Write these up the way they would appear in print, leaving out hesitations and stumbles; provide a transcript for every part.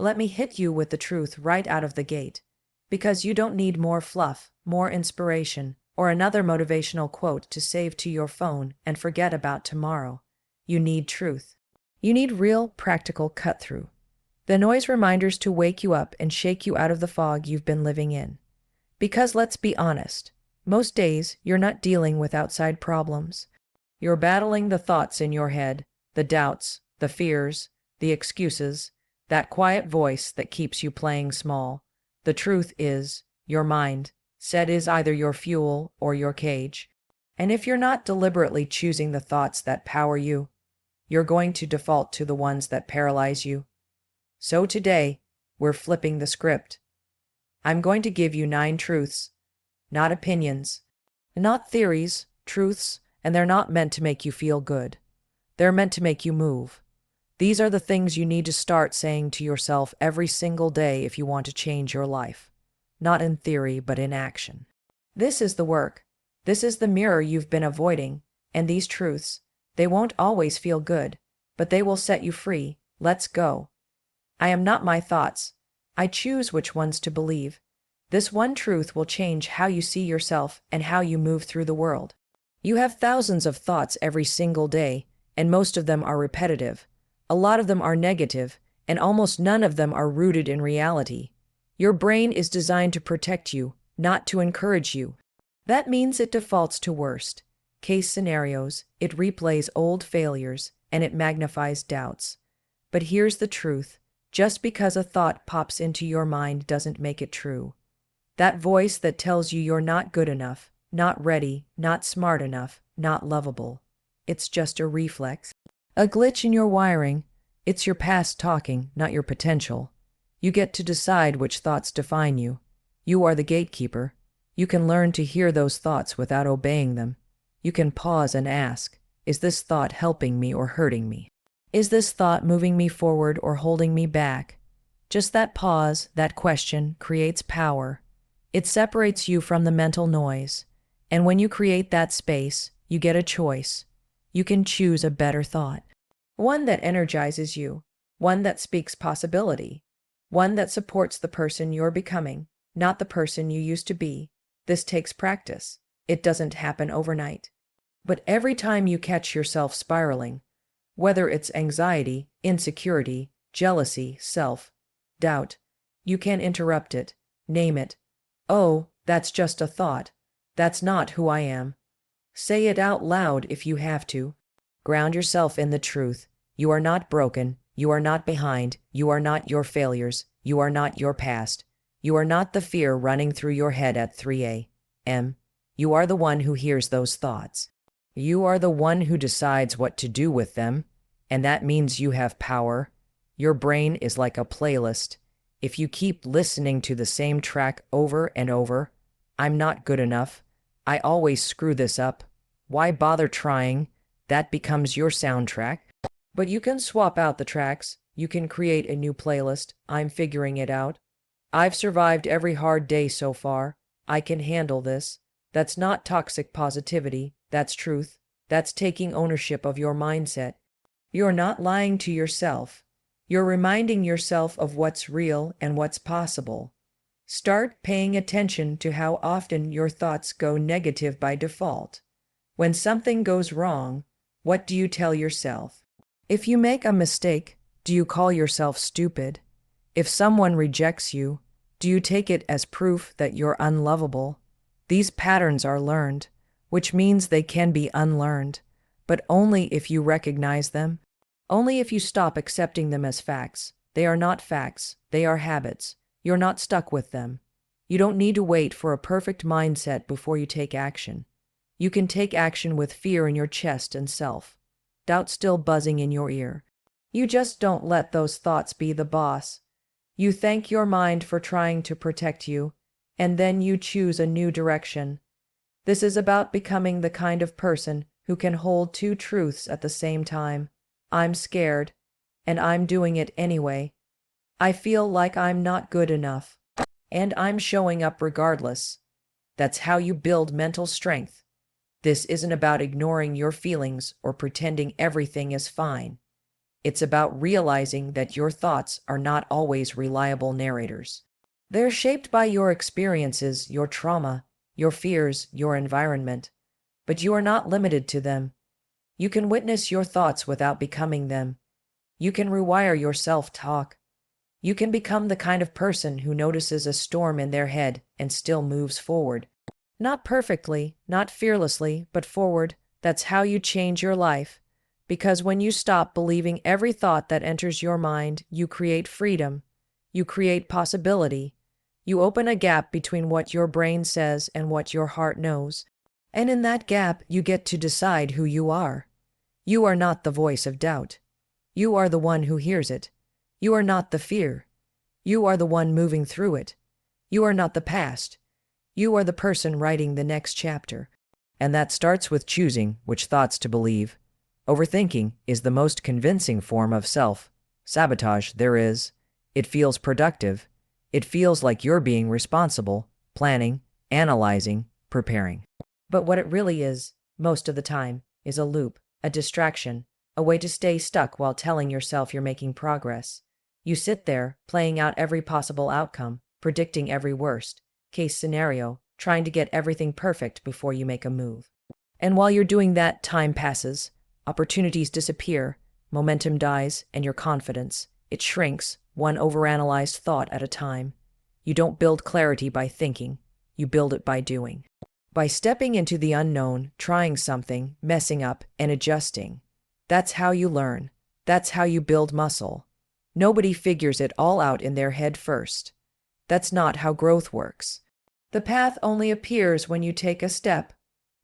Let me hit you with the truth right out of the gate. Because you don't need more fluff, more inspiration, or another motivational quote to save to your phone and forget about tomorrow. You need truth. You need real, practical cut-through. The noise reminders to wake you up and shake you out of the fog you've been living in. Because let's be honest, most days you're not dealing with outside problems. You're battling the thoughts in your head, the doubts, the fears, the excuses, that quiet voice that keeps you playing small. The truth is, your mind set is either your fuel or your cage. And if you're not deliberately choosing the thoughts that power you, you're going to default to the ones that paralyze you. So today, we're flipping the script. I'm going to give you 9 truths, not opinions, not theories, truths, and they're not meant to make you feel good. They're meant to make you move. These are the things you need to start saying to yourself every single day if you want to change your life. Not in theory, but in action. This is the work. This is the mirror you've been avoiding, and these truths, they won't always feel good, but they will set you free. Let's go. I am not my thoughts. I choose which ones to believe. This one truth will change how you see yourself and how you move through the world. You have thousands of thoughts every single day, and most of them are repetitive. A lot of them are negative, and almost none of them are rooted in reality. Your brain is designed to protect you, not to encourage you. That means it defaults to worst case scenarios, it replays old failures, and it magnifies doubts. But here's the truth. Just because a thought pops into your mind doesn't make it true. That voice that tells you you're not good enough, not ready, not smart enough, not lovable. It's just a reflex. A glitch in your wiring. It's your past talking, not your potential. You get to decide which thoughts define you. You are the gatekeeper. You can learn to hear those thoughts without obeying them. You can pause and ask, is this thought helping me or hurting me? Is this thought moving me forward or holding me back? Just that pause, that question, creates power. It separates you from the mental noise. And when you create that space, you get a choice. You can choose a better thought. One that energizes you. One that speaks possibility. One that supports the person you're becoming, not the person you used to be. This takes practice. It doesn't happen overnight. But every time you catch yourself spiraling, whether it's anxiety, insecurity, jealousy, self-doubt, you can interrupt it, name it. Oh, that's just a thought. That's not who I am. Say it out loud if you have to. Ground yourself in the truth. You are not broken. You are not behind. You are not your failures. You are not your past. You are not the fear running through your head at 3 a.m. You are the one who hears those thoughts. You are the one who decides what to do with them, and that means you have power. Your brain is like a playlist. If you keep listening to the same track over and over, I'm not good enough. I always screw this up. Why bother trying? That becomes your soundtrack. But you can swap out the tracks. You can create a new playlist. I'm figuring it out. I've survived every hard day so far. I can handle this. That's not toxic positivity. That's truth. That's taking ownership of your mindset. You're not lying to yourself. You're reminding yourself of what's real and what's possible. Start paying attention to how often your thoughts go negative by default. When something goes wrong, what do you tell yourself? If you make a mistake, do you call yourself stupid? If someone rejects you, do you take it as proof that you're unlovable? These patterns are learned, which means they can be unlearned, but only if you recognize them. Only if you stop accepting them as facts. They are not facts, they are habits. You're not stuck with them. You don't need to wait for a perfect mindset before you take action. You can take action with fear in your chest and self-doubt still buzzing in your ear. You just don't let those thoughts be the boss. You thank your mind for trying to protect you, and then you choose a new direction. This is about becoming the kind of person who can hold 2 truths at the same time. I'm scared, and I'm doing it anyway. I feel like I'm not good enough, and I'm showing up regardless. That's how you build mental strength. This isn't about ignoring your feelings or pretending everything is fine. It's about realizing that your thoughts are not always reliable narrators. They're shaped by your experiences, your trauma, your fears, your environment. But you are not limited to them. You can witness your thoughts without becoming them. You can rewire your self-talk. You can become the kind of person who notices a storm in their head and still moves forward. Not perfectly, not fearlessly, but forward. That's how you change your life. Because when you stop believing every thought that enters your mind, you create freedom. You create possibility. You open a gap between what your brain says and what your heart knows. And in that gap, you get to decide who you are. You are not the voice of doubt. You are the one who hears it. You are not the fear. You are the one moving through it. You are not the past. You are the person writing the next chapter. And that starts with choosing which thoughts to believe. Overthinking is the most convincing form of self-sabotage there is. It feels productive. It feels like you're being responsible, planning, analyzing, preparing. But what it really is, most of the time, is a loop, a distraction, a way to stay stuck while telling yourself you're making progress. You sit there, playing out every possible outcome, predicting every worst-case scenario, trying to get everything perfect before you make a move. And while you're doing that, time passes, opportunities disappear, momentum dies, and your confidence, it shrinks, one overanalyzed thought at a time. You don't build clarity by thinking, you build it by doing. By stepping into the unknown, trying something, messing up, and adjusting. That's how you learn. That's how you build muscle. Nobody figures it all out in their head first. That's not how growth works. The path only appears when you take a step.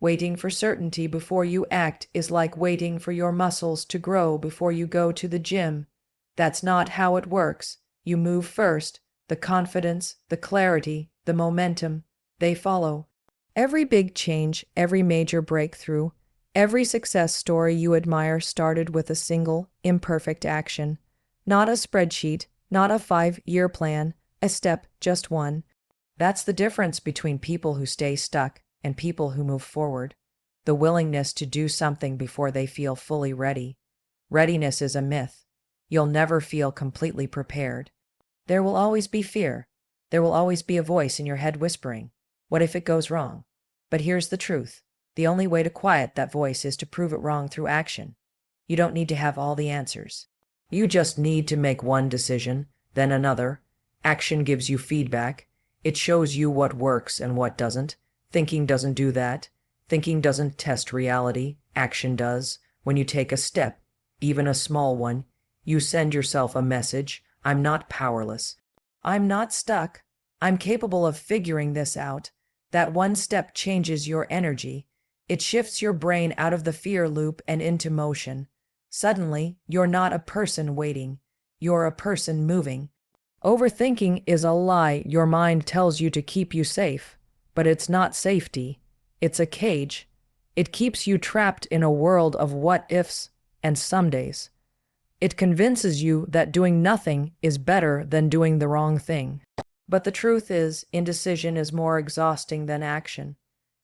Waiting for certainty before you act is like waiting for your muscles to grow before you go to the gym. That's not how it works. You move first. The confidence, the clarity, the momentum, they follow. Every big change, every major breakthrough, every success story you admire started with a single, imperfect action. Not a spreadsheet, not a 5-year plan, a step, just one. That's the difference between people who stay stuck and people who move forward. The willingness to do something before they feel fully ready. Readiness is a myth. You'll never feel completely prepared. There will always be fear. There will always be a voice in your head whispering, "What if it goes wrong?" But here's the truth. The only way to quiet that voice is to prove it wrong through action. You don't need to have all the answers. You just need to make one decision, then another. Action gives you feedback. It shows you what works and what doesn't. Thinking doesn't do that. Thinking doesn't test reality. Action does. When you take a step, even a small one, you send yourself a message. I'm not powerless. I'm not stuck. I'm capable of figuring this out. That one step changes your energy. It shifts your brain out of the fear loop and into motion. Suddenly, you're not a person waiting. You're a person moving. Overthinking is a lie your mind tells you to keep you safe. But it's not safety. It's a cage. It keeps you trapped in a world of what-ifs and somedays. It convinces you that doing nothing is better than doing the wrong thing. But the truth is, indecision is more exhausting than action.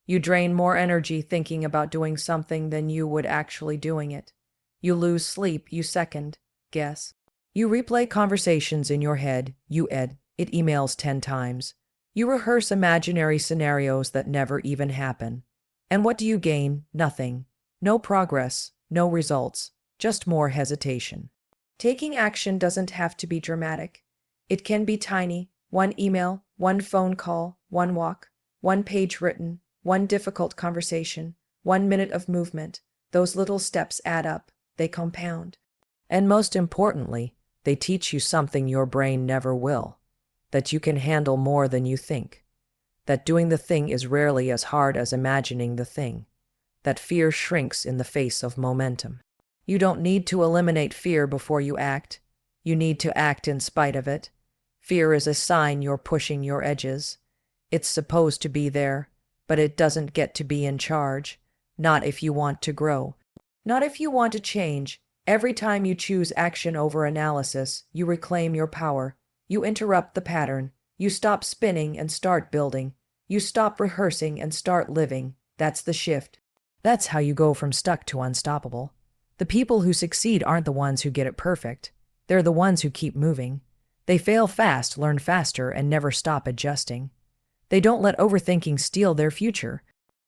You drain more energy thinking about doing something than you would actually doing it. You lose sleep, you second guess. You replay conversations in your head, you edit emails 10 times. You rehearse imaginary scenarios that never even happen. And what do you gain? Nothing. No progress, no results, just more hesitation. Taking action doesn't have to be dramatic. It can be tiny. One email, one phone call, one walk, one page written, one difficult conversation, 1 minute of movement. Those little steps add up. They compound. And most importantly, they teach you something your brain never will. That you can handle more than you think. That doing the thing is rarely as hard as imagining the thing. That fear shrinks in the face of momentum. You don't need to eliminate fear before you act. You need to act in spite of it. Fear is a sign you're pushing your edges. It's supposed to be there, but it doesn't get to be in charge. Not if you want to grow. Not if you want to change. Every time you choose action over analysis, you reclaim your power. You interrupt the pattern. You stop spinning and start building. You stop rehearsing and start living. That's the shift. That's how you go from stuck to unstoppable. The people who succeed aren't the ones who get it perfect. They're the ones who keep moving. They fail fast, learn faster, and never stop adjusting. They don't let overthinking steal their future.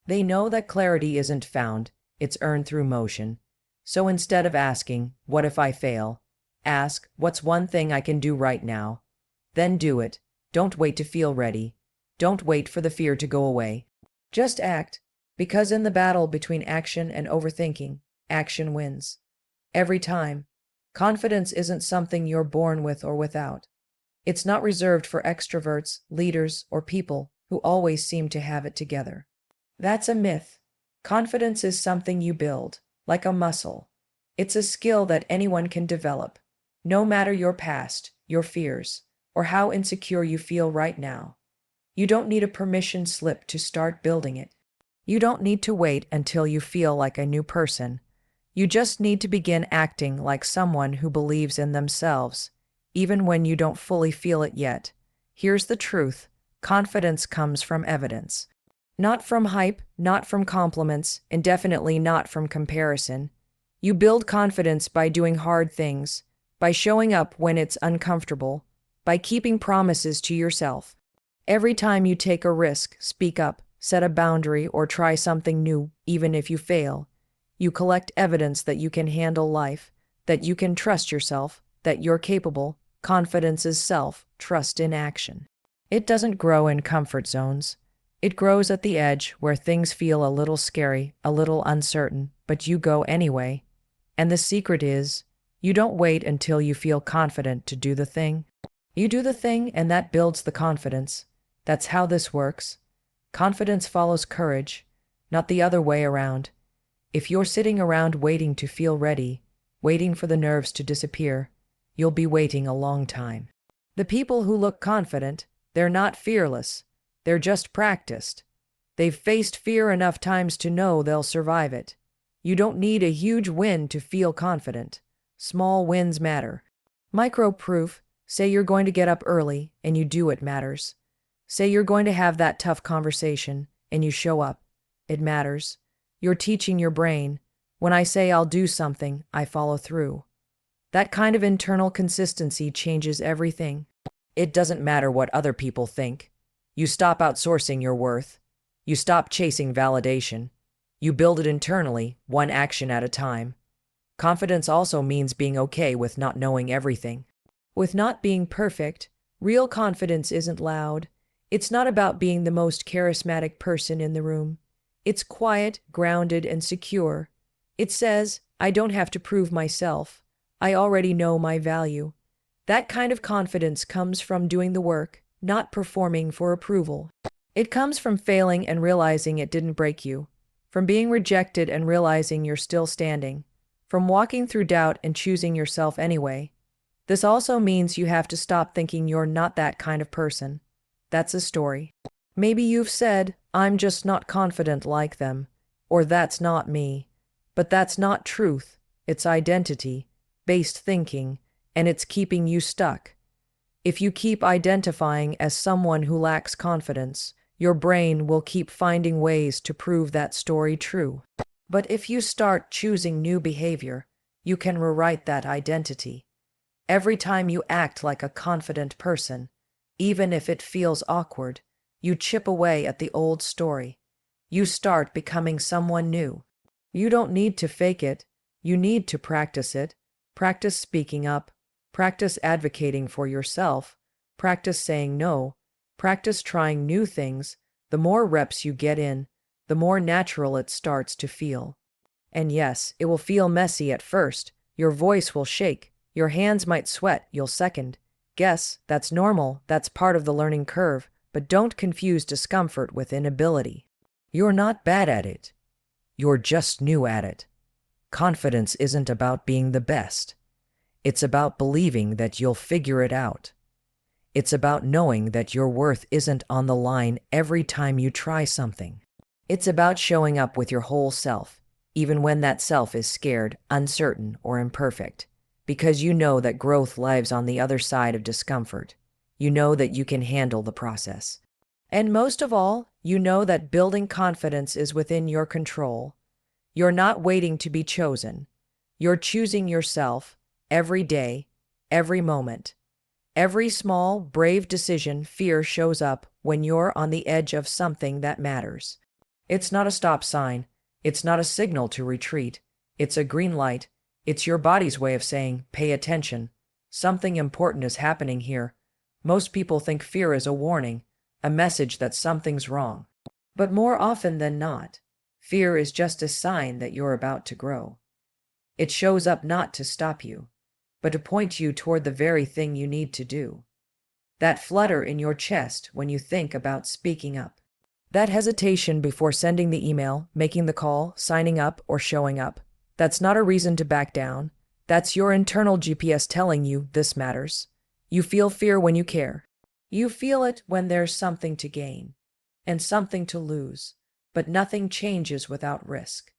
They know that clarity isn't found, it's earned through motion. So instead of asking, "What if I fail?" ask, "What's one thing I can do right now?" Then do it. Don't wait to feel ready. Don't wait for the fear to go away. Just act, because in the battle between action and overthinking, action wins. Every time. Confidence isn't something you're born with or without. It's not reserved for extroverts, leaders, or people who always seem to have it together. That's a myth. Confidence is something you build, like a muscle. It's a skill that anyone can develop, no matter your past, your fears, or how insecure you feel right now. You don't need a permission slip to start building it. You don't need to wait until you feel like a new person. You just need to begin acting like someone who believes in themselves, even when you don't fully feel it yet. Here's the truth: confidence comes from evidence. Not from hype, not from compliments, and definitely not from comparison. You build confidence by doing hard things, by showing up when it's uncomfortable, by keeping promises to yourself. Every time you take a risk, speak up, set a boundary, or try something new, even if you fail, you collect evidence that you can handle life, that you can trust yourself, that you're capable. Confidence is self-trust in action. It doesn't grow in comfort zones. It grows at the edge where things feel a little scary, a little uncertain, but you go anyway. And the secret is, you don't wait until you feel confident to do the thing. You do the thing, and that builds the confidence. That's how this works. Confidence follows courage, not the other way around. If you're sitting around waiting to feel ready, waiting for the nerves to disappear, you'll be waiting a long time. The people who look confident, they're not fearless. They're just practiced. They've faced fear enough times to know they'll survive it. You don't need a huge win to feel confident. Small wins matter. Micro proof: say you're going to get up early and you do it, matters. Say you're going to have that tough conversation and you show up. It matters. You're teaching your brain, when I say I'll do something, I follow through. That kind of internal consistency changes everything. It doesn't matter what other people think. You stop outsourcing your worth. You stop chasing validation. You build it internally, one action at a time. Confidence also means being okay with not knowing everything, with not being perfect. Real confidence isn't loud. It's not about being the most charismatic person in the room. It's quiet, grounded, and secure. It says, I don't have to prove myself. I already know my value. That kind of confidence comes from doing the work, not performing for approval. It comes from failing and realizing it didn't break you, from being rejected and realizing you're still standing, from walking through doubt and choosing yourself anyway. This also means you have to stop thinking you're not that kind of person. That's a story. Maybe you've said, I'm just not confident like them, or that's not me. But that's not truth. It's identity-based thinking, and it's keeping you stuck. If you keep identifying as someone who lacks confidence, your brain will keep finding ways to prove that story true. But if you start choosing new behavior, you can rewrite that identity. Every time you act like a confident person, even if it feels awkward, you chip away at the old story. You start becoming someone new. You don't need to fake it. You need to practice it. Practice speaking up. Practice advocating for yourself. Practice saying no. Practice trying new things. The more reps you get in, the more natural it starts to feel. And yes, it will feel messy at first. Your voice will shake. Your hands might sweat. You'll second guess. That's normal. That's part of the learning curve. But don't confuse discomfort with inability. You're not bad at it. You're just new at it. Confidence isn't about being the best. It's about believing that you'll figure it out. It's about knowing that your worth isn't on the line every time you try something. It's about showing up with your whole self, even when that self is scared, uncertain, or imperfect, because you know that growth lives on the other side of discomfort. You know that you can handle the process. And most of all, you know that building confidence is within your control. You're not waiting to be chosen. You're choosing yourself every day, every moment. Every small, brave decision, fear shows up when you're on the edge of something that matters. It's not a stop sign. It's not a signal to retreat. It's a green light. It's your body's way of saying, pay attention. Something important is happening here. Most people think fear is a warning, a message that something's wrong. But more often than not, fear is just a sign that you're about to grow. It shows up not to stop you, but to point you toward the very thing you need to do. That flutter in your chest when you think about speaking up. That hesitation before sending the email, making the call, signing up, or showing up. That's not a reason to back down. That's your internal GPS telling you this matters. You feel fear when you care. You feel it when there's something to gain and something to lose, but nothing changes without risk.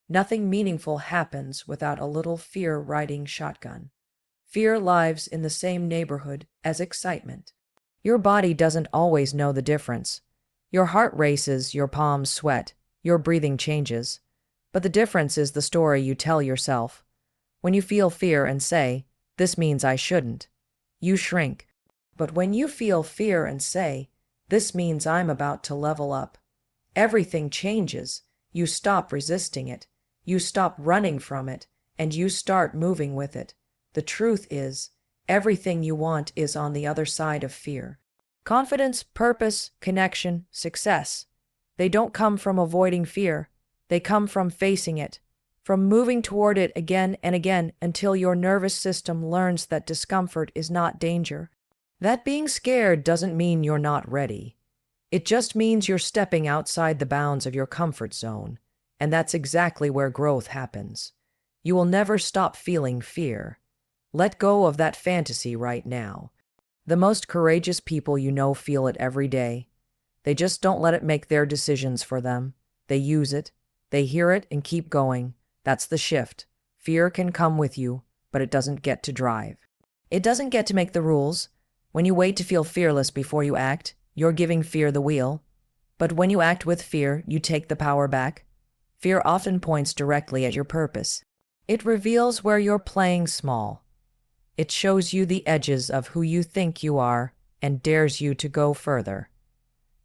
Nothing meaningful happens without a little fear riding shotgun. Fear lives in the same neighborhood as excitement. Your body doesn't always know the difference. Your heart races, your palms sweat, your breathing changes. But the difference is the story you tell yourself. When you feel fear and say, "This means I shouldn't," you shrink. But when you feel fear and say, "This means I'm about to level up," everything changes. You stop resisting it. You stop running from it, and you start moving with it. The truth is, everything you want is on the other side of fear. Confidence, purpose, connection, success. They don't come from avoiding fear. They come from facing it, from moving toward it again and again until your nervous system learns that discomfort is not danger. That being scared doesn't mean you're not ready. It just means you're stepping outside the bounds of your comfort zone, and that's exactly where growth happens. You will never stop feeling fear. Let go of that fantasy right now. The most courageous people you know feel it every day. They just don't let it make their decisions for them. They use it, they hear it, and keep going. That's the shift. Fear can come with you, but it doesn't get to drive. It doesn't get to make the rules. When you wait to feel fearless before you act, you're giving fear the wheel. But when you act with fear, you take the power back. Fear often points directly at your purpose. It reveals where you're playing small. It shows you the edges of who you think you are and dares you to go further.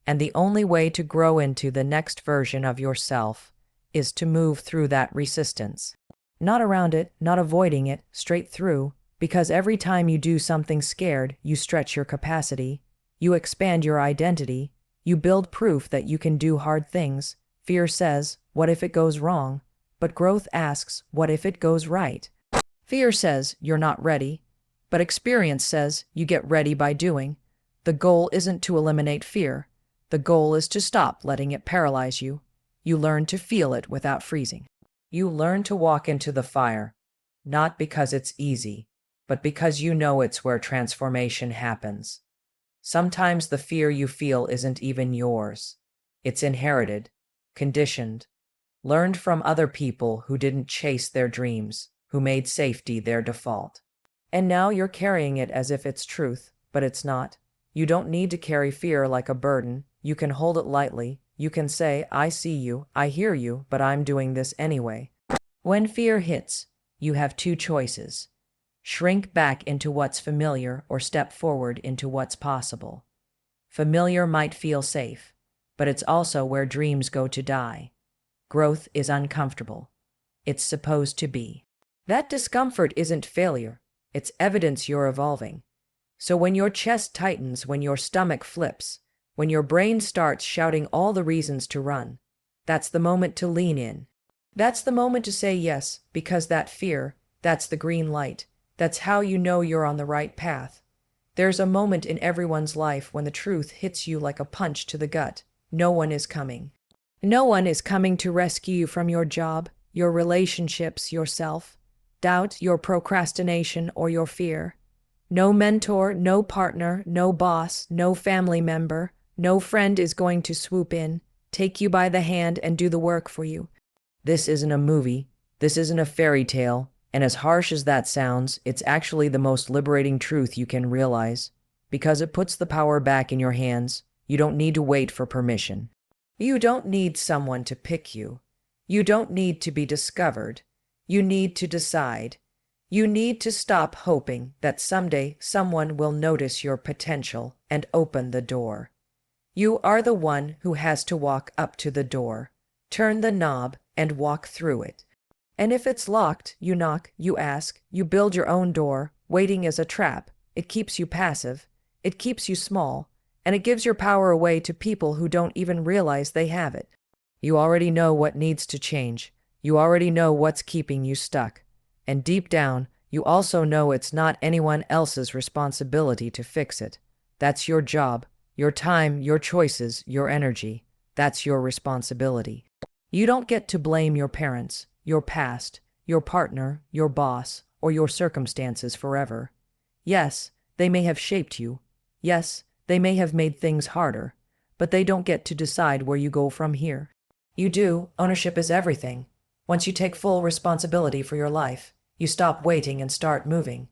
And the only way to grow into the next version of yourself is to move through that resistance. Not around it, not avoiding it, straight through, because every time you do something scared, you stretch your capacity, you expand your identity, you build proof that you can do hard things. Fear says, "What if it goes wrong?" But growth asks, "What if it goes right?" Fear says, "You're not ready," but experience says, "You get ready by doing." The goal isn't to eliminate fear. The goal is to stop letting it paralyze you. You learn to feel it without freezing. You learn to walk into the fire, not because it's easy, but because you know it's where transformation happens. Sometimes the fear you feel isn't even yours. It's inherited, conditioned, learned from other people who didn't chase their dreams, who made safety their default. And now you're carrying it as if it's truth, but it's not. You don't need to carry fear like a burden. You can hold it lightly. You can say, "I see you, I hear you, but I'm doing this anyway." When fear hits, you have two choices. Shrink back into what's familiar or step forward into what's possible. Familiar might feel safe, but it's also where dreams go to die. Growth is uncomfortable. It's supposed to be. That discomfort isn't failure. It's evidence you're evolving. So when your chest tightens, when your stomach flips, when your brain starts shouting all the reasons to run, that's the moment to lean in. That's the moment to say yes, because that fear, that's the green light. That's how you know you're on the right path. There's a moment in everyone's life when the truth hits you like a punch to the gut. No one is coming. No one is coming to rescue you from your job, your relationships, yourself, doubt, your procrastination, or your fear. No mentor, no partner, no boss, no family member, no friend is going to swoop in, take you by the hand, and do the work for you. This isn't a movie. This isn't a fairy tale. And as harsh as that sounds, it's actually the most liberating truth you can realize, because it puts the power back in your hands. You don't need to wait for permission. You don't need someone to pick you. You don't need to be discovered. You need to decide. You need to stop hoping that someday someone will notice your potential and open the door. You are the one who has to walk up to the door, turn the knob, and walk through it. And if it's locked, you knock, you ask, you build your own door. Waiting is a trap. It keeps you passive, it keeps you small, and it gives your power away to people who don't even realize they have it. You already know what needs to change. You already know what's keeping you stuck. And deep down, you also know it's not anyone else's responsibility to fix it. That's your job, your time, your choices, your energy. That's your responsibility. You don't get to blame your parents, your past, your partner, your boss, or your circumstances forever. Yes, they may have shaped you. Yes, they may have made things harder, but they don't get to decide where you go from here. You do. Ownership is everything. Once you take full responsibility for your life, you stop waiting and start moving.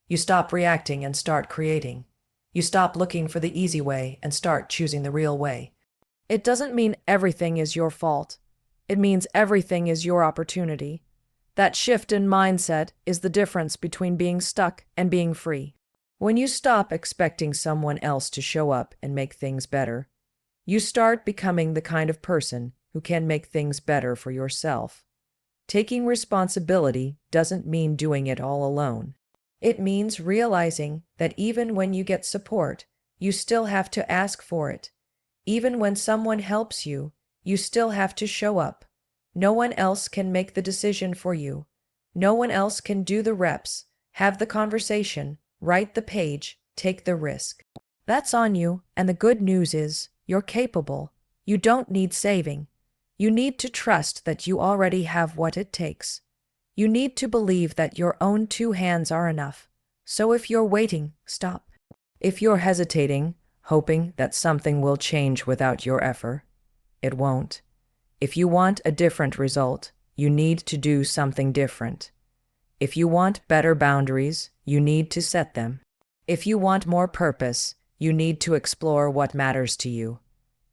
You stop reacting and start creating. You stop looking for the easy way and start choosing the real way. It doesn't mean everything is your fault. It means everything is your opportunity. That shift in mindset is the difference between being stuck and being free. When you stop expecting someone else to show up and make things better, you start becoming the kind of person who can make things better for yourself. Taking responsibility doesn't mean doing it all alone. It means realizing that even when you get support, you still have to ask for it. Even when someone helps you, you still have to show up. No one else can make the decision for you. No one else can do the reps, have the conversation, write the page, take the risk. That's on you, and the good news is, you're capable. You don't need saving. You need to trust that you already have what it takes. You need to believe that your own 2 hands are enough. So if you're waiting, stop. If you're hesitating, hoping that something will change without your effort, it won't. If you want a different result, you need to do something different. If you want better boundaries, you need to set them. If you want more purpose, you need to explore what matters to you.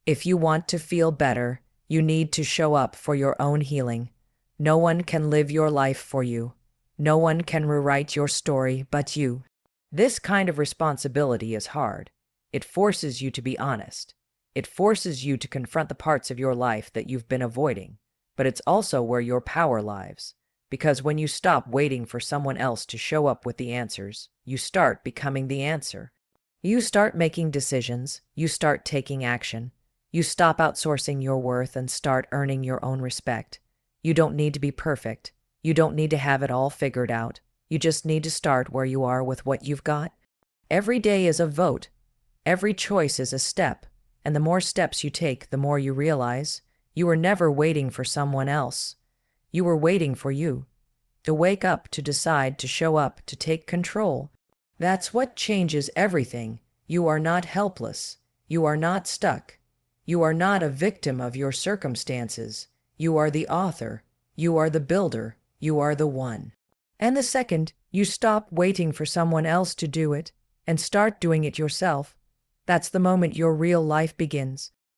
If you want to feel better, you need to show up for your own healing. No one can live your life for you. No one can rewrite your story but you. This kind of responsibility is hard. It forces you to be honest. It forces you to confront the parts of your life that you've been avoiding. But it's also where your power lies. Because when you stop waiting for someone else to show up with the answers, you start becoming the answer. You start making decisions. You start taking action. You stop outsourcing your worth and start earning your own respect. You don't need to be perfect. You don't need to have it all figured out. You just need to start where you are with what you've got. Every day is a vote. Every choice is a step. And the more steps you take, the more you realize you were never waiting for someone else. You were waiting for you. To wake up, to decide, to show up, to take control. That's what changes everything. You are not helpless. You are not stuck. You are not a victim of your circumstances. You are the author. You are the builder. You are the one. And the second you stop waiting for someone else to do it and start doing it yourself, that's the moment your real life begins.